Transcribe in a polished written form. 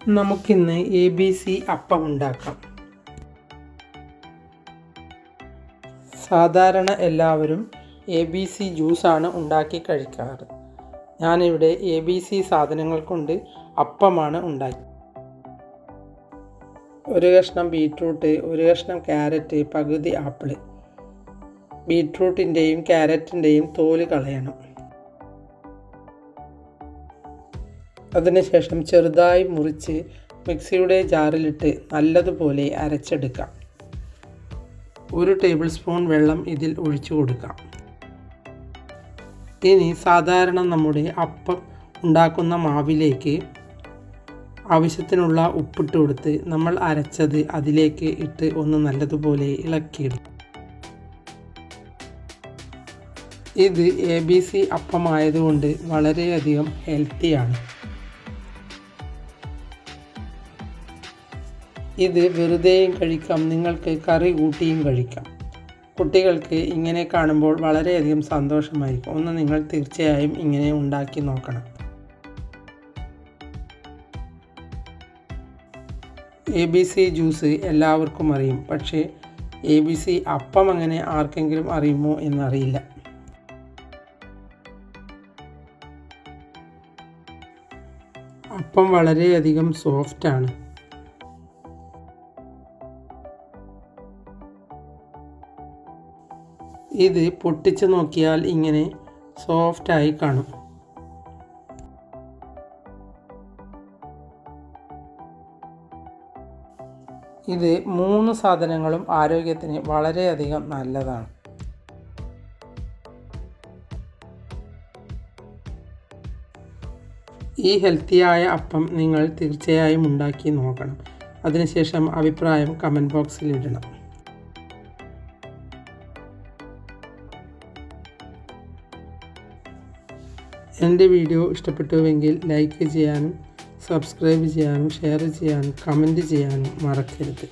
നമുക്കിന്ന് ABC അപ്പം ഉണ്ടാക്കാം. സാധാരണ എല്ലാവരും ABC ജ്യൂസാണ് ഉണ്ടാക്കി കഴിക്കാറ്. ഞാനിവിടെ ABC സാധനങ്ങൾ കൊണ്ട് അപ്പമാണ് ഉണ്ടാക്കി. ഒരു കഷ്ണം ബീറ്റ്റൂട്ട്, ഒരു കഷ്ണം ക്യാരറ്റ്, പകുതി ആപ്പിൾ. ബീറ്റ്റൂട്ടിൻ്റെയും ക്യാരറ്റിൻ്റെയും തോല് കളയണം. അതിനുശേഷം ചെറുതായി മുറിച്ച് മിക്സിയുടെ ജാറിലിട്ട് നല്ലതുപോലെ അരച്ചെടുക്കാം. 1 ടേബിൾ സ്പൂൺ വെള്ളം ഇതിൽ ഒഴിച്ചു കൊടുക്കാം. ഇനി സാധാരണ നമ്മുടെ അപ്പം ഉണ്ടാക്കുന്ന മാവിലേക്ക് ആവശ്യത്തിനുള്ള ഉപ്പിട്ട് കൊടുത്ത് നമ്മൾ അരച്ചത് അതിലേക്ക് ഇട്ട് ഒന്ന് നല്ലതുപോലെ ഇളക്കിയിടും. ഇത് ABC അപ്പമായതുകൊണ്ട് വളരെയധികം ഹെൽത്തിയാണ്. ഇത് വെറുതെയും കഴിക്കാം, നിങ്ങൾക്ക് കറി കൂട്ടിയും കഴിക്കാം. കുട്ടികൾക്ക് ഇങ്ങനെ കാണുമ്പോൾ വളരെയധികം സന്തോഷമായിരിക്കും. ഒന്ന് നിങ്ങൾ തീർച്ചയായും ഇങ്ങനെ ഉണ്ടാക്കി നോക്കണം. ABC ജ്യൂസ് എല്ലാവർക്കും അറിയും, പക്ഷേ ABC അപ്പം അങ്ങനെ ആർക്കെങ്കിലും അറിയുമോ എന്നറിയില്ല. അപ്പം വളരെയധികം സോഫ്റ്റാണ്. ഇത് പൊട്ടിച്ച് നോക്കിയാൽ ഇങ്ങനെ സോഫ്റ്റായി കാണും. ഇത് 3 സാധനങ്ങളും ആരോഗ്യത്തിന് വളരെയധികം നല്ലതാണ്. ഈ ഹെൽത്തിയായ അപ്പം നിങ്ങൾ തീർച്ചയായും ഉണ്ടാക്കി നോക്കണം. അതിനുശേഷം അഭിപ്രായം കമൻറ്റ് ബോക്സിൽ ഇടണം. എൻ്റെ വീഡിയോ ഇഷ്ടപ്പെട്ടുവെങ്കിൽ ലൈക്ക് ചെയ്യാനും സബ്സ്ക്രൈബ് ചെയ്യാനും ഷെയർ ചെയ്യാനും കമൻറ്റ് ചെയ്യാനും മറക്കരുത്.